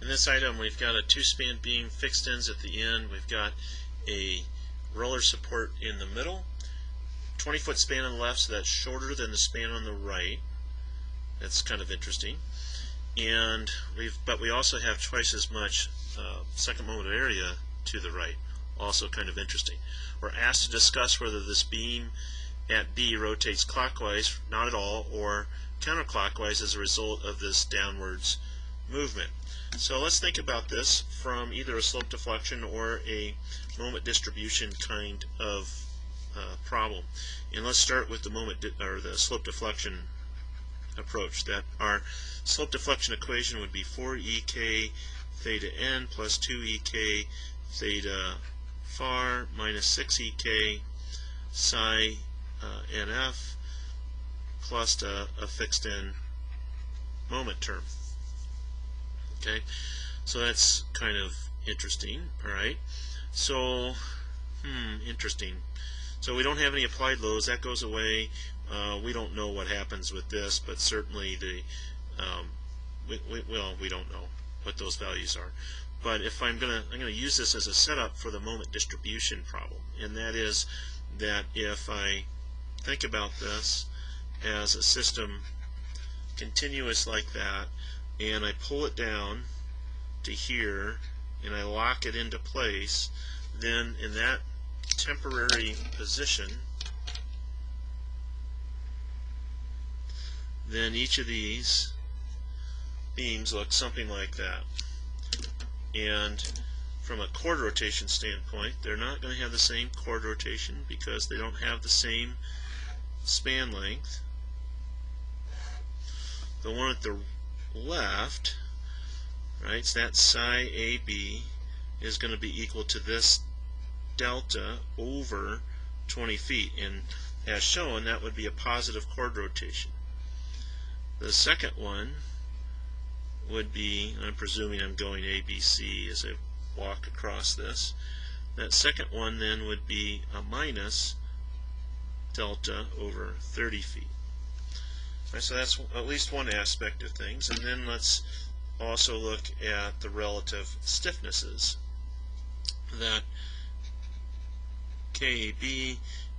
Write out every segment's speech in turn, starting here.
In this item, we've got a two-span beam, fixed ends at the end. We've got a roller support in the middle, 20-foot span on the left, so that's shorter than the span on the right. That's kind of interesting. But we also have twice as much second moment of area to the right. Also kind of interesting. We're asked to discuss whether this beam at B rotates clockwise, not at all, or counterclockwise as a result of this downwards movement. So let's think about this from either a slope deflection or a moment distribution kind of problem. And let's start with the the slope deflection approach. That our slope deflection equation would be 4ek theta n plus 2ek theta far minus 6ek psi nf plus a fixed end moment term. Okay, so that's kind of interesting. Alright, so interesting. So we don't have any applied loads. That goes away. We don't know what happens with this, but certainly we don't know what those values are. But if I'm gonna use this as a setup for the moment distribution problem, and that is that if I think about this as a system continuous like that, and I pull it down to here and I lock it into place, then in that temporary position, then each of these beams look something like that. And from a chord rotation standpoint, they're not going to have the same chord rotation because they don't have the same span length. The one at the left, right, so that psi AB is going to be equal to this delta over 20 feet, and as shown, that would be a positive chord rotation. The second one would be, I'm presuming I'm going ABC as I walk across this, that second one then would be a minus delta over 30 feet. Right, so that's at least one aspect of things. And then let's also look at the relative stiffnesses. That KB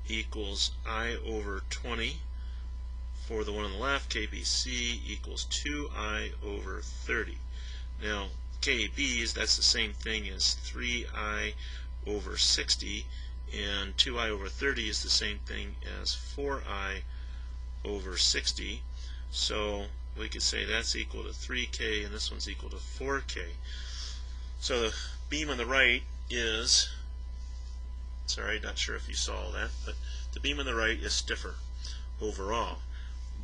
equals I over 20 for the one on the left, KBC equals 2I over 30. Now KB that's the same thing as 3I over 60, and 2I over 30 is the same thing as 4I over 60, so we could say that's equal to 3K and this one's equal to 4K. So the beam on the right is, sorry, not sure if you saw that, but the beam on the right is stiffer overall,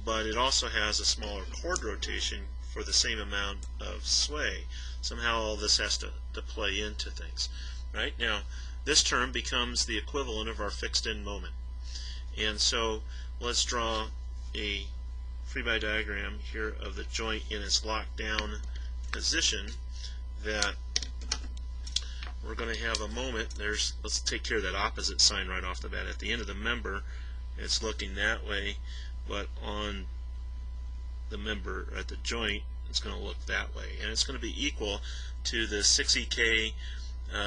but it also has a smaller chord rotation for the same amount of sway. Somehow all this has to play into things. Right now, this term becomes the equivalent of our fixed end moment. And so let's draw a free body diagram here of the joint in its locked down position. That we're going to have a moment. Let's take care of that opposite sign right off the bat. At the end of the member, it's looking that way, but on the member at the joint, it's going to look that way, and it's going to be equal to the 6ek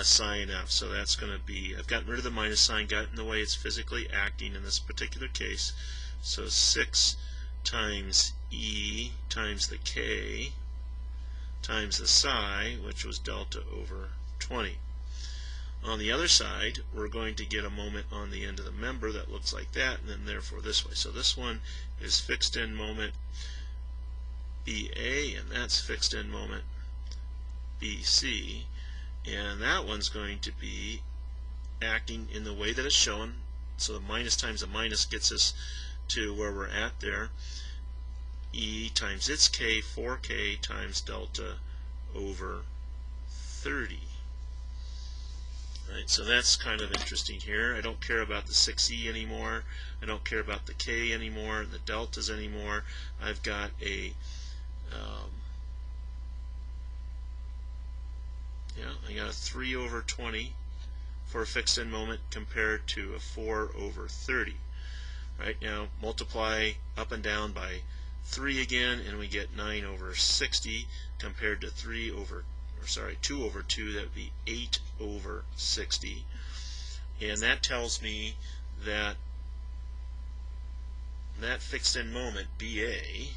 sine f. So that's going to be, I've gotten rid of the minus sign, got in the way it's physically acting in this particular case. So 6 times E times the K times the psi, which was delta over 20. On the other side, we're going to get a moment on the end of the member that looks like that, and then therefore this way. So this one is fixed end moment BA, and that's fixed end moment BC, and that one's going to be acting in the way that it's shown. So the minus times the minus gets us to where we're at there. E times its K, 4K times delta over 30. Right, so that's kind of interesting here. I don't care about the 6E anymore. I don't care about the K anymore, the deltas anymore. I've got a I got a 3 over 20 for a fixed end moment compared to a 4 over 30. Right, now multiply up and down by 3 again, and we get 9 over 60 compared to 3 over or sorry, 2 over 2, that would be 8 over 60. And that tells me that that fixed end moment, BA,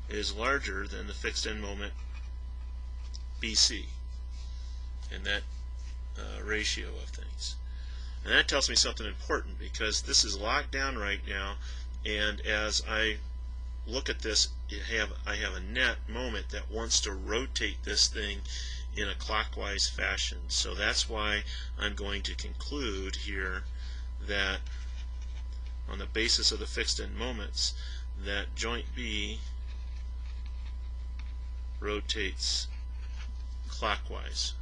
is larger than the fixed end moment, BC, in that ratio of things. And that tells me something important, because this is locked down right now, and as I look at this, I have a net moment that wants to rotate this thing in a clockwise fashion. So that's why I'm going to conclude here that on the basis of the fixed end moments, that joint B rotates clockwise.